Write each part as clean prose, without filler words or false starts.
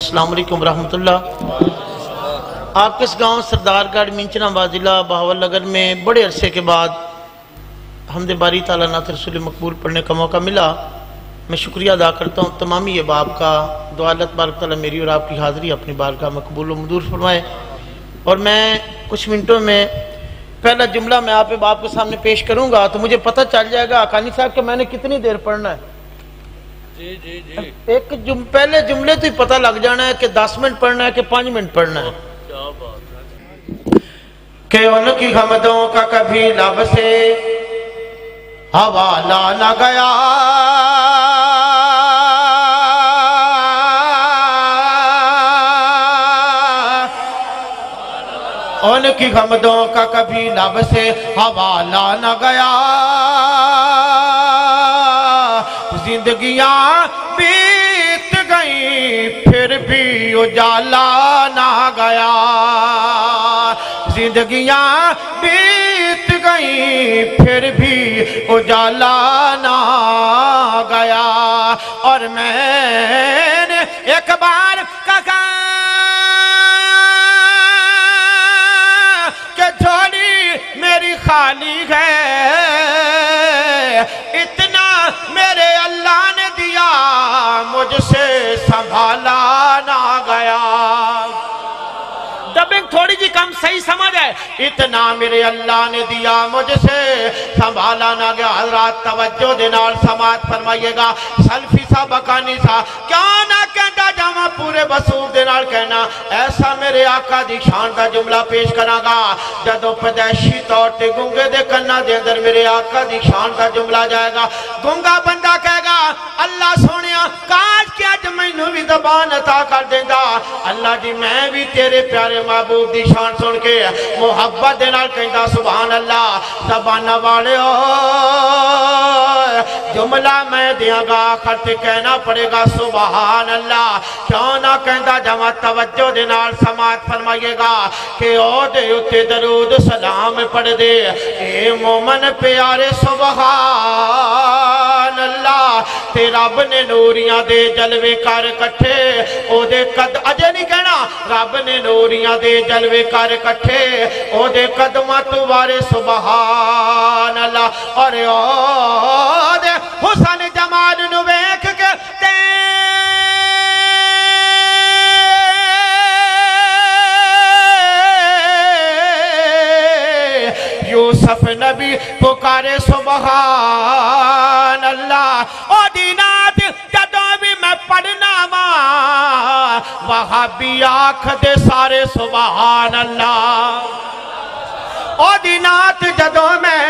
السلام علیکم ورحمتاللہ۔ آپ کس گاؤں سردار گڑھ مینچنا ضلع بہاول نگر میں بڑے عرصے کے بعد حمد باری تعالیٰ نعت رسول مقبول پڑھنے کا موقع ملا۔ میں شکریہ ادا کرتا ہوں تمام یہ باپ کا، دعا اللہ تبارک تعالیٰ میری اور آپ کی حاضری اپنی بارگاہ میں قبول و منظور فرمائے۔ اور میں کچھ منٹوں میں پہلا جملہ میں آپ باپ کے سامنے پیش کروں گا تو مجھے پتہ چل جائے گا حقانی صاحب کہ میں نے کتنی دیر پڑھنا ہے۔ ایک پہلے جملے تو ہی پتہ لگ جانا ہے کہ 10 منٹ پڑھنا ہے کہ 5 منٹ پڑھنا ہے۔ کہ ان کی حمدوں کا کبھی لب سے حوالہ نہ گیا، ان کی حمدوں کا کبھی لب سے حوالہ نہ گیا، زندگیاں بیت گئیں پھر بھی اجالا نہ گیا، زندگیاں بیت گئیں پھر بھی اجالا نہ گیا۔ اور میں نے ایک بار کہا کہ جھولی میری خالی ہے، اتنا میرے اللہ نے دیا مجھ سے سنبھالا نہ گیا۔ ڈبنگ تھوڑی جی کم صحیح سمجھ ہے، اتنا میرے اللہ نے دیا مجھ سے سنبھالا نہ گیا۔ حضرات توجہ دینار سماعت فرمائیے گا، سلفی سا بکانی سا کیوں نہ کہتا جاواں پورے بسور دینار کہنا ایسا میرے آقا دی شان دا جملہ پیش کرا گا جدو پیدائشی طور تے گنگے دے کنہ دے اندر میرے آقا دی شان دا جملہ جائے گا۔ گنگا بندہ کہے گا اللہ سونیا کاج کیا جمعینو بھی زبان عطا کر دیندہ، اللہ جی میں بھی تیرے پیارے محبوب دی شان سن کے محبت دینار کہندہ سبحان اللہ۔ زبانہ والے جملہ میں دیاں گا خرط کہنا پڑے گا سبحان اللہ۔ کیوں نہ کہندہ جمع توجہ دینار سماعت فرمائیے گا کہ او دے اتے درود سلام پڑھ دے اے مومن پیارے سبحان اللہ۔ تے رب نے نوریاں دے جلوے کر کٹھے او دے قد اجے نہیں کہنا رب نے نوریاں دے جلوے کر کٹھے او دے قدمہ توارے سبحان اللہ۔ اور او دے حسن جمال نو ویکھ کے یوسف نبی پکارے سبحان اللہ۔ او دینات جدوں بھی میں پڑھنا ماں وہاں بھی آنکھ دے سارے سبحان اللہ۔ او دینات جدوں میں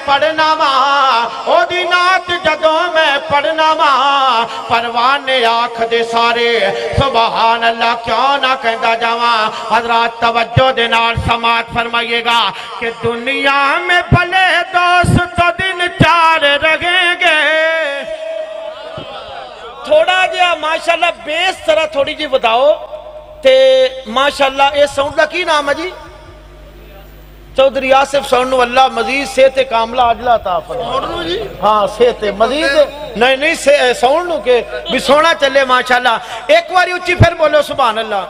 پڑھنا ماں، او دینات جدوں میں پڑھنا ماں پروانے آنکھ دے سارے سبحان اللہ۔ کیوں نہ کہندہ جاواں حضرات توجہ دینار سماعت فرمائیے گا کہ دنیا میں بھلے دوست تو دن 4 رہیں گے۔ تھوڑا جا ماشاءاللہ بیس طرح تھوڑی جی بتاؤ تے ماشاءاللہ اے ساؤنڈ دا کی نام ہے جی؟ چودھری آصف ساؤنڈ اللہ مزید صحت کاملہ عاجلہ عطا فرمائے۔ ہاں صحت مزید نہیں ساؤنڈ نو کہ بھی سونا چلے ماشاءاللہ۔ ایک واری اچھی پھر بولو سبحان اللہ۔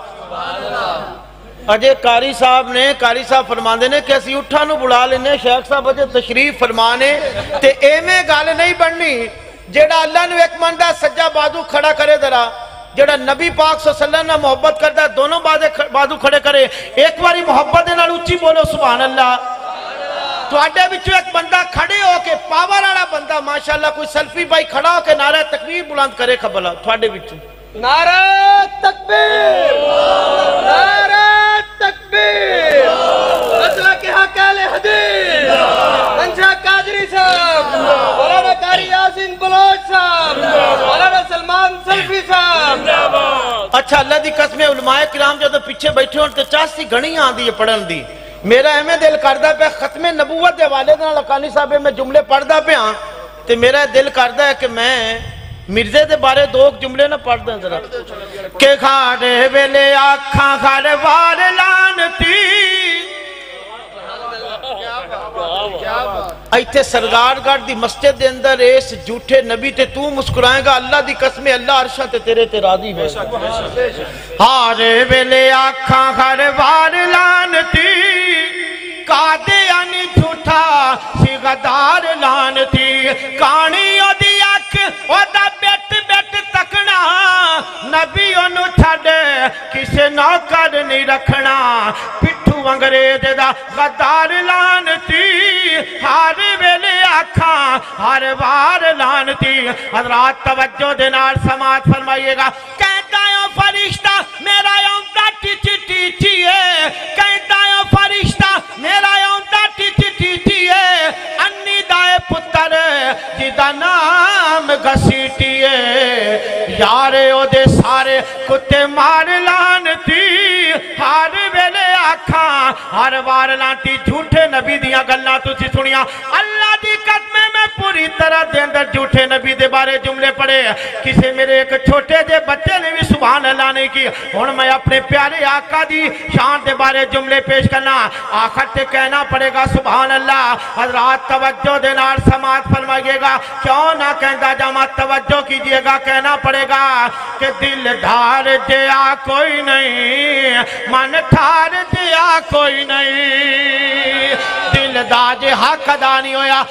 اجے قاری صاحب فرماندے نے کہ اسی اٹھا نو بڑھا لینے شیخ صاحب اجے تشریف فرمانے تے ایمیں گال نہیں بڑھنی جیڑا اللہ نے ایک مندہ سجا بازو کھڑا کرے درہ جڑا نبی پاک صلی اللہ علیہ وسلم نے محبت کرتا دونوں بازو کھڑے کرے ایک باری محبت دینا اچھی بولو سبحان اللہ۔ تو آڈے بچو ایک بندہ کھڑے ہو کے پاور آڑا بندہ ماشاءاللہ کوئی سلفی بھائی کھڑا ہو کے نعرہ تکبیر بلند کرے خبلا تو آڈے بچو نعرہ تکبیر، نعرہ تکبیر، مسئلہ کے حق اہل حدیث انشاء قادری صاحب، مولانا قاری یاسین بلوچ صاحب، مولانا سلمان سلفی صاحب۔ اچھا اللہ دی قسم علماء کرام جب پیچھے بیٹھے ہوں تو چاسی گھنی آندھی ہے پڑھن دی میرا احمد دل کردہ پہ ختم نبوت دے والد لکانی صاحب میں جملے پڑھدا پہ ہاں تو میرا دل کردہ ہے کہ میں مرزے دے بارے 2 جملے نہ پڑھ دیں ذرا کہ کھاڑے ویلے آکھاں گھر وار لانتی ایتھے سرگار گڑھ دی مسجد دے اندر اس جھوٹے نبی تے تو مسکرائیں گا اللہ دی قسم اللہ عرشاں تے تیرے تے راضی ہوئے ہار ویلے آکھاں ہر وار لانتی قادیانی جھوٹا سی غدار لانتی کانی او دی اکھ او دا بیٹ بیٹ تکنا نبی انو چھڑے کسے نوکر نہیں رکھنا پٹھو انگریز دا غدار لانتی ہر ویلے آکھاں ہر وار لانتی حضرات توجہ دینار سماعت فرمائیے گا کہتا ہے فرشتہ میرا یومدہ ٹیچی ٹیچی ہے کہتا ہے فرشتہ میرا یومدہ ٹیچی ٹیچی ہے انی دائے پتر جیدہ نام گھسیٹی ہے یارے او دے سارے کتے مار لانتی ہر ویلے آکھاں ہر وار لانتی جھوٹے نبی دیاں گلنا تُسی سنیا اللہ دی قدمے میں پوری طرح دے اندر جھوٹے نبی دے بارے جملے پڑے کسے میرے ایک چھوٹے دے بچے نے بھی سبحان اللہ نہیں کی اور میں اپنے پیارے آقا دی شان دے بارے جملے پیش کرنا آخر تے کہنا پڑے گا سبحان اللہ حضرات توجہ دینار سماعت فرمائیے گا کیوں نہ کہندہ جماعت توجہ کیجئے گا کہنا پڑے گا کہ دل دھار دیا کوئی نہیں من ٹھار دیا کوئی نہیں دل داج حق ادا نہیں ہویا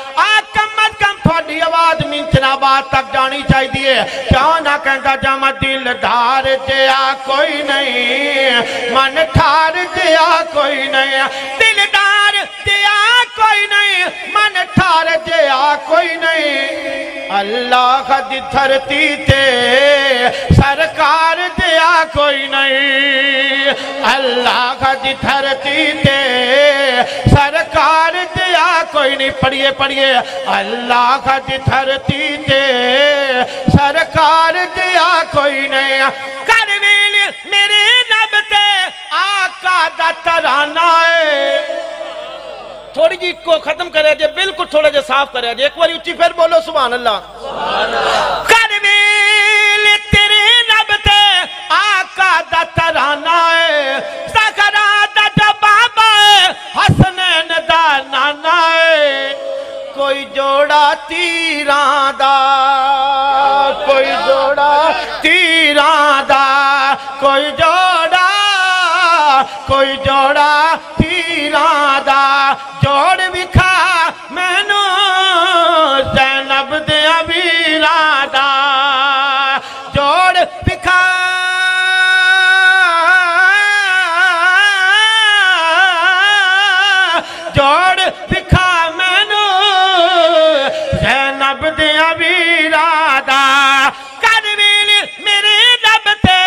کم از کم تھوڑی آواز منچنا بات تک جانی چاہی دیئے کیوں نہ کہندہ جمع دل دھار دیا کوئی نہیں من ٹھار دیا کوئی نہیں دل دھار دیا کوئی نہیں من ٹھار دیا کوئی نہیں اللہ خد دھرتی تے سرکار دیا کوئی نہیں اللہ خد دھرتی تے سرکار دیا کوئی نہیں پڑھئے پڑھئے اللہ خد دھرتی تے سرکار دیا کوئی نہیں کرویل میرے نب تے آقا دا ترانہ ہے تھوڑی جی کو ختم کرے جے بالکل تھوڑا جے صاف کرے جے ایک باری اچھی پھر بولو سبحان اللہ کرویل تیرے نب تے آقا دا ترانہ ہے سکرہ دا جبابہ ہے حسنین دا نانا ہے کوئی جوڑا تیران دا کوئی جوڑا تیران دا کوئی جوڑا تیران دا جوڑ بکھا میں نو زینب دیا ویران دا جوڑ بکھا جوڑ بکھا میں نو زینب دیا ویران دا کرویل میرے نب تے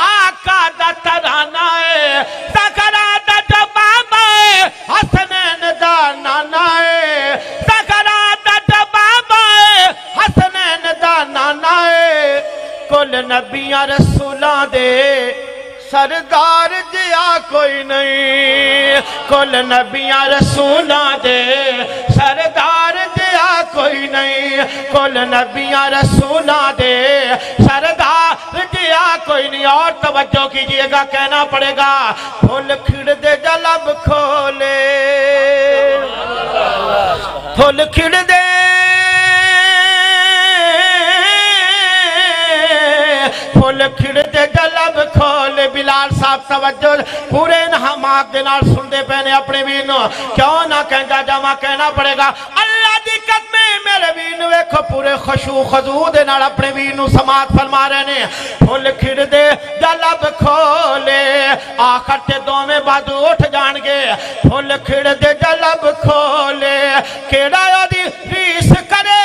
آقا دا ترانہ ہے سکرہ دا جبابہ ہے حسنین دا نانا ہے سکرہ دا جبابہ ہے حسنین دا نانا ہے کل نبیاں رسولاں دے سردار دیا کوئی نہیں کل نبیاں رسولاں دے سردار دیا کوئی نہیں کل نبیاں رسولاں دے سردار دیا کوئی نہیں اور توجہ کیجئے گا کہنا پڑے گا پھول کھڑ دے جلب کھولے پھول کھڑ دے پھول کھڑ دے جلب کھولے بلال صاحب توجہ پورے نحماق دینار سن دے پہنے اپنے وینو کیوں نہ کہنجا جمع کہنا پڑے گا اللہ دی قدمے میرے وینو ایکھو پورے خشوع خضوع دینار اپنے وینو سماعت فرما رہے نے پھول کھڑ دے جلب کھولے آخر تے دو میں بادو اٹھ جان گے پھول کھڑ دے جلب کھولے کیڑا یا دی ریس کرے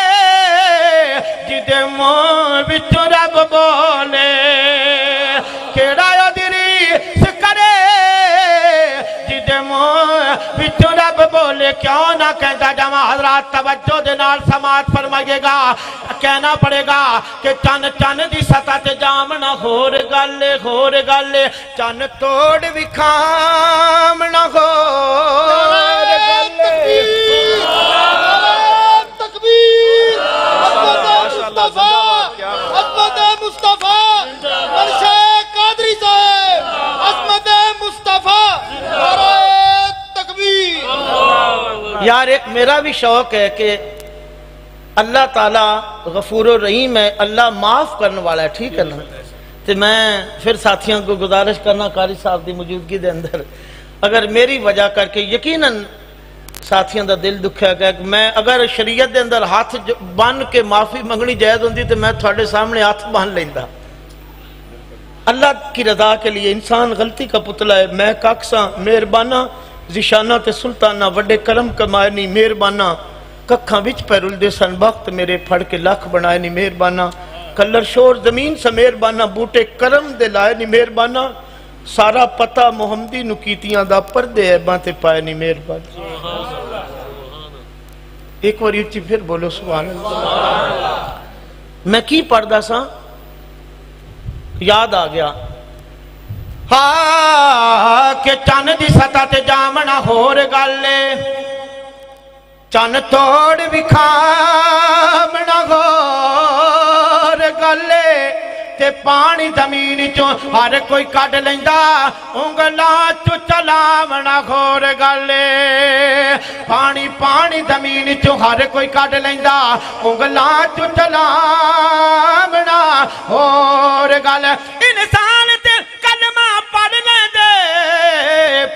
جدے ماں بچو رب بولے کیڑا یا دی ریس کرے جدے ماں بچو رب بولے کیوں نہ کہندہ جمع حضرات توجہ دینار سماعت فرمائیے گا کہنا پڑے گا کہ چن چن دی سطح تے جامنا خور گالے چن توڑ وکھامنا خور گالے تکبیر عظمت مصطفیٰ عرشِ قادری صاحب عظمت مصطفیٰ نعرہ تکبیر یار ایک میرا بھی شوق ہے کہ اللہ تعالیٰ غفور و رحیم ہے، اللہ معاف کرنے والا ہے، ٹھیک ہے نا؟ تو میں پھر ساتھیوں کو گزارش کرنا قاری صاحب دی موجودگی دے اندر، اگر میری وجہ کر کے یقیناً ساتھیوں دا دل دکھا گیا کہ میں اگر شریعت دے اندر ہاتھ بن کے معافی منگنی جائز ہوندی تو میں تھوڑے سامنے ہاتھ بن لیندہ۔ اللہ کی رضا کے لیے انسان غلطی کا پتلا ہے، میں کاکساں مہربانہ زشانہ تے سلطانہ وڈے کرم کمائے نہیں مہربانہ، ککھاں وچ پیرل دے سن وقت میرے پھڑ کے لکھ بنائے نہیں مہربانہ، کلر شور زمین سے مہربانہ بوٹے کرم دے لائے نہیں مہربانہ، سارا پتہ محمدی نکیتیاں دا پردے عیباں تے پائے نہیں مہربانہ۔ ایک واری اچھی پھر بولو سبحان اللہ۔ میں کی پڑھدا سا یاد آ گیا کہ چن دی سطح تے جامنا ہور گالے، چن توڑ وکھامنا ہور گالے، تے پانی زمین چوں ہر کوئی کڈ لیندا، انگلاں چوں چلاونا ہور گالے، پانی زمین چوں ہر کوئی کڈ لیندا، انگلاں چوں چلاونا ہور گالے۔ انسان تے کلمہ پڑھ لیندے،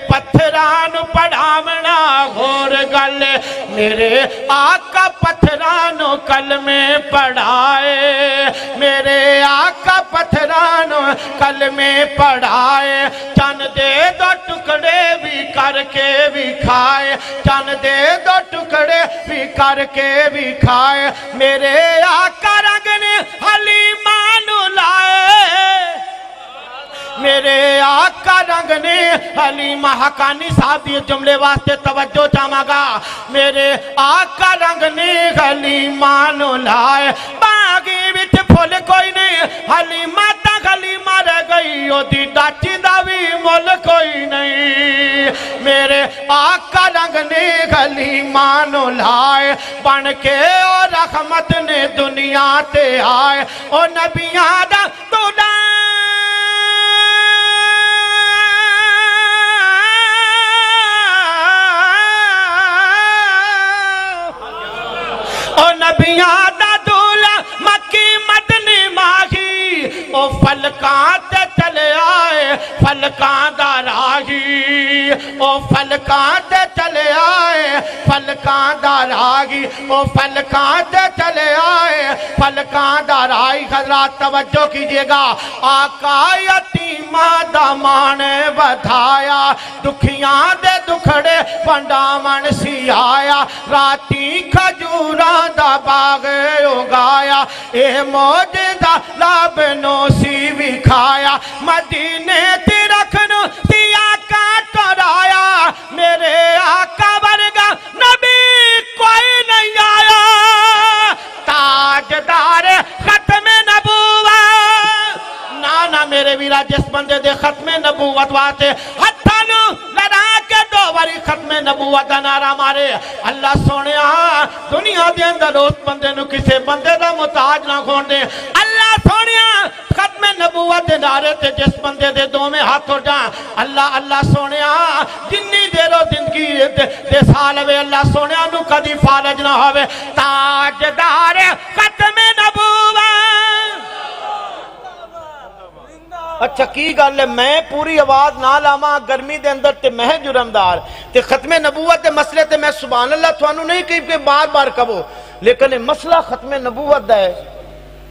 پتھراں نوں پڑھاونا ہور گالے، میرے آقا پتھراں نوں کلمے پڑھائے، میرے آقا پتھراں نوں کلمے پڑھائے، چن دے دو ٹکڑے بھی کر کے بھی کھائے، چن دے دو ٹکڑے بھی کر کے بھی کھائے، میرے آقا رنگ نے حلیمہ نوں لائے، میرے آقا رنگ نے حلیمہ حقانی صاحب دی جملے واسطے توجہ چاہاں گا، میرے آقا رنگ نے حلیمہ نوں لائے، باغی وچ پھول کوئی نہیں، حلیمہ تا حلیمہ رہ گئی، او دی ڈاچی دا بھی مول کوئی نہیں، میرے آقا رنگ نے حلیمہ نوں لائے، بن کے او رحمت نے دنیا تے آئے، او نبیاں دا دولہ نبیاں دا دولہ مکی مدنی ماہی، او فلکان تے چلے آئے فلکان دا راہی، او فلکان تے چلے آئے فلکان دا راہی، او فلکان تے چلے آئے فلکان دا راہی۔ حضرات توجہ کیجئے گا، آقا یتیمہ دا مانے بدھایا، دکھیاں دے دکھڑے پنڈامن سی آیا، راتی کھجوراں دا باغے اگایا، اے موجزہ لابنو سی بھی کھایا، مدینے تی رکھنو تی آقا ٹرایا، میرے آقا ورگا نبی کوئی نہیں آیا، تاجدار ختم نبوت، نانا میرے ویرا جس بندے دے ختم نبوت واسطے ہتھانو لڑا کے دو باری ختم نبوت دا نعرہ مارے، اللہ سونیا دنیا دے اندر اس بندے نو کسے بندے دا محتاج نہ کھون دے، اللہ سونیا ختم نبوت دے نعرے تے جس بندے دے دو میں ہاتھ ہو جائیں، اللہ سونیا جنی دیرو زندگی دے سال وے، اللہ سونیا نو کدی فالج نہ ہوئے، تاجدار ختم نبوت۔ اچھا کی گل ہے، میں پوری آواز نہ لاواں گرمی دے اندر تے میں جرمدار تے ختم نبوت دے مسئلے تے میں سبحان اللہ تھانوں نہیں کہ بار بار کہو، لیکن مسئلہ ختم نبوت دا ہے،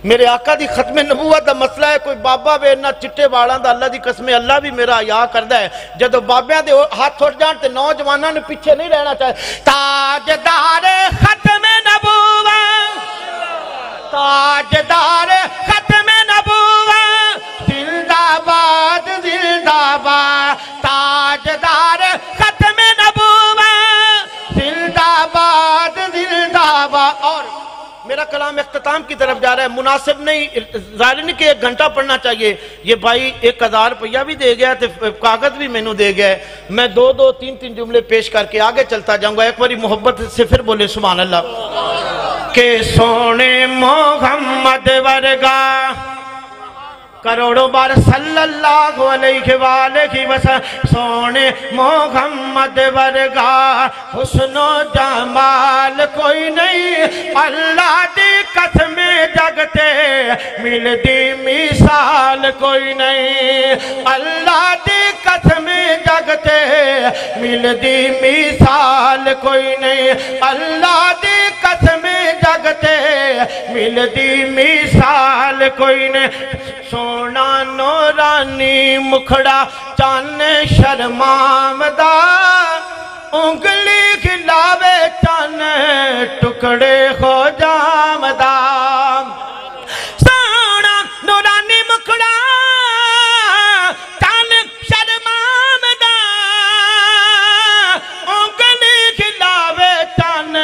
میرے آقا دی ختم نبوت دا مسئلہ ہے، کوئی بابا بے نہ چٹے واڑاں دا اللہ دی قسم اللہ بھی میرا حیا کردا ہے، جدو بابیاں دے ہاتھ اٹھ جان تے نوجواناں نے پیچھے نہیں رہنا چاہے، تاجدار ختم نبوت، تاجدار ختم نبوت، زندہ باد تاجدار ختم نبوت، زندہ باد۔ اور میرا کلام اختتام کی طرف جا رہا ہے، مناسب نہیں، ظاہر نہیں کہ 1 گھنٹہ پڑھنا چاہیے، یہ بھائی 1000 روپیہ بھی دے گیا تے کاغذ بھی میں نے دے گیا ہے، میں 2 3 جملے پیش کر کے آگے چلتا جاؤں گا، ایک باری محبت سے پھر بولے سبحان اللہ۔ کہ سونے محمد ورگا کروڑوں بار سلللہ علیہ وآلہ وسلم سونے محمد ورگا حسن و جمال کوئی نہیں اللہ دی قسم جگتے مل دی مثال کوئی نہیں اللہ دی قسم جگتے مل دی مثال کوئی نہیں اللہ دی قسم جگتے مل دی مثال کوئی نہیں سونا نورانی مکھڑا چان شرمامدہ انگلی کھلاوے چان ٹکڑے ہو جامدہ سونا نورانی مکھڑا چان شرمامدہ انگلی کھلاوے چان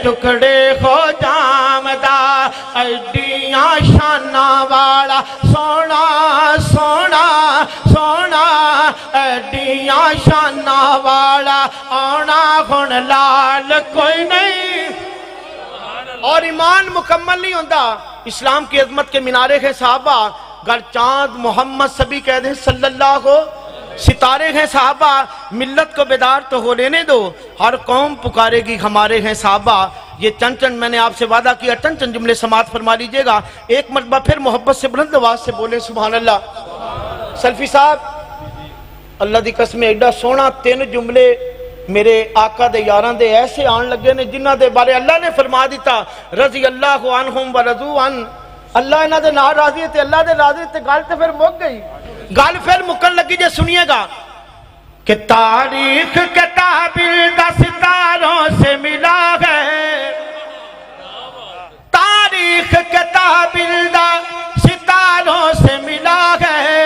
ٹکڑے ہو جامدہ ایڈیاں شانہ والا سونا سونا سونا ایڈیاں شانہ والا آنا گھن لال کوئی نہیں اور ایمان مکمل نہیں ہوتا اسلام کی عظمت کے منارے ہیں صحابہ گر چاند محمد سبھی کہہ دیں صلی اللہ کو ستارے ہیں صحابہ ملت کو بیدار تو ہو لینے دو ہر قوم پکارے گی ہمارے ہیں صحابہ یہ چند میں نے آپ سے وعدہ کیا چند جملے سماعت فرما لیجئے گا ایک مرتبہ پھر محبت سے بلند آواز سے بولیں سبحان اللہ سلفی صاحب اللہ دی قسم ایڈا سونا 3 جملے میرے آقا دے یاران دے ایسے آن لگے نے جنہ دے بارے اللہ نے فرما دیتا رضی اللہ عنہم و رضو عن اللہ انہاں دے نال راضی تے اللہ دے راضی تے گل تے پھر مک گئی گل پھر مکن لگی جے سنیے گا کہ تاریخ کتابی دا ستاروں سے ملا ہے تاریخ کتابی دا ستاروں سے ملا ہے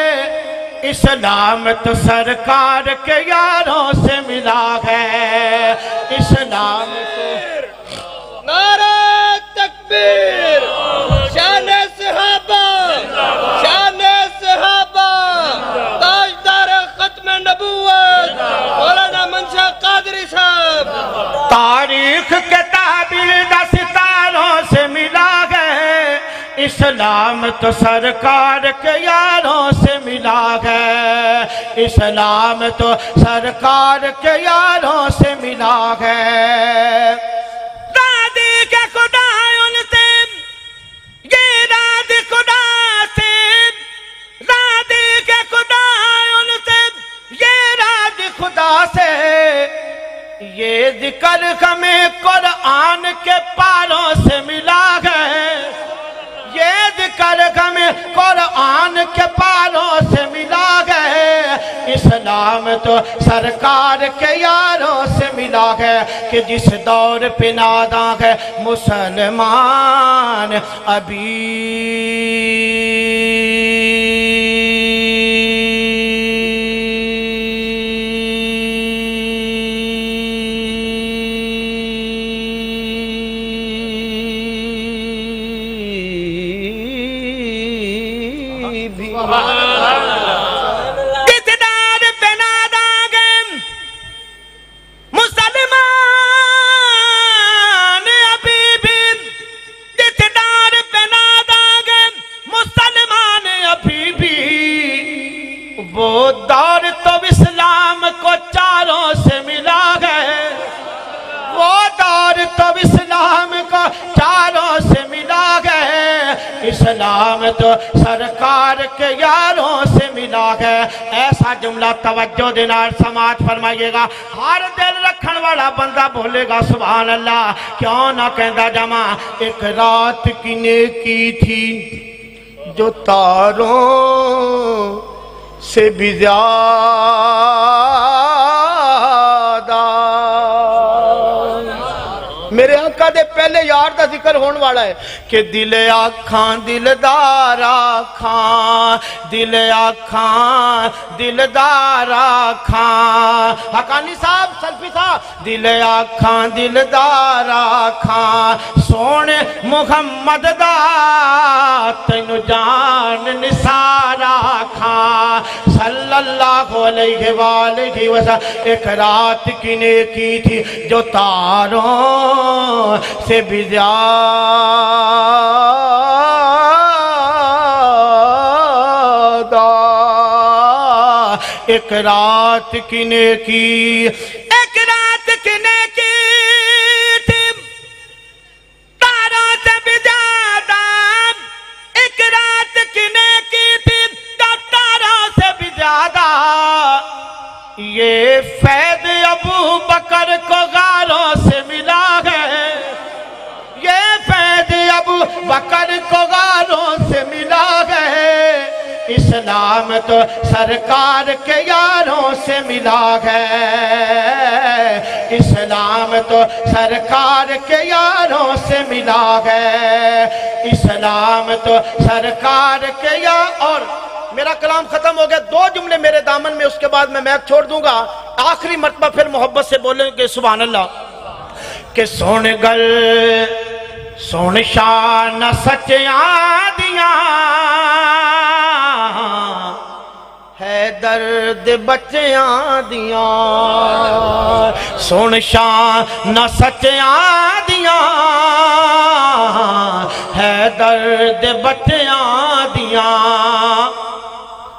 اسلام تو سرکار کے یاروں سے ملا ہے اسلام تو نعرہ تکبیر شان صحابہ شان صحابہ تاجدار ختم نبوت مولانا منشا قادری صاحب تاریخ کے تعبیر دا ستاروں سے ملا ہے اسلام تو سرکار کے یاروں سے ملا ہے اسلام تو سرکار کے یاروں سے ملا ہے رادی کے خدا ان سے یہ راد خدا سے رادی کے خدا ان سے یہ راد خدا سے یہ ذکر ہمیں قرآن کے پاروں سے ملا ہے یہ ذکر ہمیں قرآن کے پاروں سے ملا ہے اسلام تو سرکار کے یاروں سے ملا ہے کہ جس دور پہ ناداں ہے مسلمان ابھی وہ دور تو اسلام کو چاروں سے ملا ہے وہ دور تو اسلام کو چاروں سے ملا ہے اسلام تو سرکار کے یاروں سے ملا ہے ایسا جملہ توجہ دینار سماعت فرمائیے گا ہر دل رکھن والا بندہ بولے گا سبحان اللہ کیوں نہ کہندہ جمع ایک رات کی نیکی تھی جو تاروں سے بھی زیادہ میرے آقا دے پہلے یار دا ذکر ہون والا ہے کہ دل آکھاں دلدار آکھاں دل آکھاں دلدار آکھاں حقانی صاحب سلفی صاحب دل آکھاں دلدار آکھاں سونے محمد دا تینو جان نثار آکھاں صلی اللہ علیہ وآلہ وسلم ایک رات کی نیکی تھی جو تاروں سے بھی زیادہ ایک رات کی نیکی، ایک رات کی نیکی تھی تاروں سے بھی زیادہ، ایک رات کی نیکی تھی تاروں سے بھی زیادہ، یہ فیض ابو بکر کو غاروں سے ملا ہے، یہ فیض ابو بکر کو غاروں سے ملا ہے، اسلام تو سرکار کے یاروں سے ملا ہے، اسلام تو سرکار کے یاروں سے ملا ہے، اسلام تو سرکار کے اور میرا کلام ختم ہو گیا، 2 جملے میرے دامن میں، اس کے بعد میں میک چھوڑ دوں گا، آخری مرتبہ پھر محبت سے بولیں گے سبحان اللہ، کہ سون گل سون شان سچیاں دیاں ہے درد بچیاں دیاں، سون شان سچیاں دیاں ہے درد بچیاں دیاں،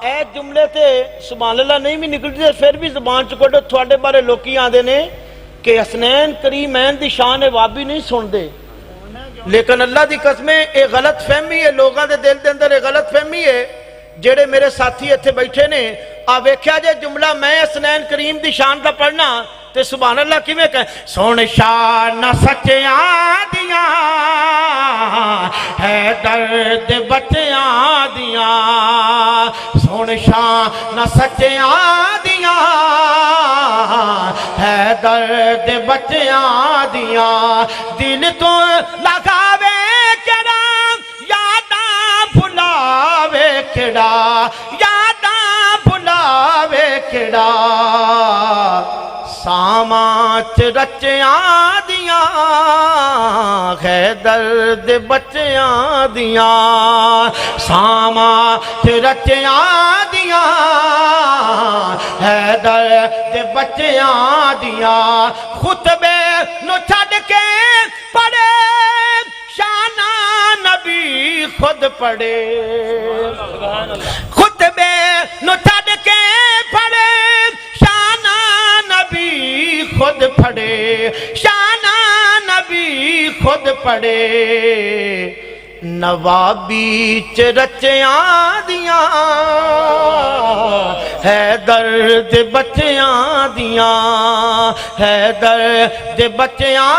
اے جملے تے سبحان اللہ نہیں بھی نکلتی پھر بھی زبان چکوٹو تھوڑے بارے لوکی آدھے نے کہ حسنین کریمین دی شان وابی نہیں سن دے، لیکن اللہ دی قسمیں ایک غلط فہمی ہے، لوگاں دے دل دے اندر ایک غلط فہمی ہے، جڑے میرے ساتھی ایتھے بیٹھے نے آ ویکھیا جے جملہ میں حسنین کریم دی شان دا پڑھنا تے سبحان اللہ کیویں کہیں سون شان سچیاں دیاں ہے درد بچیاں دیاں، سون شان سچیاں دیاں ہے درد بچیاں دیاں، دل تو لگاوے کڑا یاداں بھلاوے کڑا، یاداں بھلاوے کڑا، سامانچ رچیاں دیاں ہے درد بچیاں دیاں، سامانچ رچیاں دیاں ہے درد بچیاں دیاں، خطبے نو چھڑ کے پڑھے شانہ نبی خود پڑھے، خطبے نو چھڑ کے پڑھے شانہ نبی خود پڑھے، شانہ نبی خود پڑھے، نوابی رچیاں دیاں ہے درد بچیاں دیاں، ہے درد بچیاں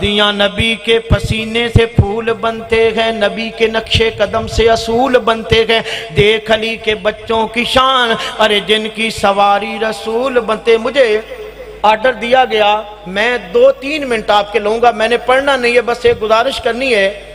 دیاں، نبی کے پسینے سے پھول بنتے ہیں، نبی کے نقشے قدم سے اصول بنتے ہیں، دیکھ علی کے بچوں کی شان، ارے جن کی سواری رسول بنتے۔ مجھے آرڈر دیا گیا میں 2-3 منٹ آپ کے لوں گا، میں نے پڑھنا نہیں ہے، بس ایک گزارش کرنی ہے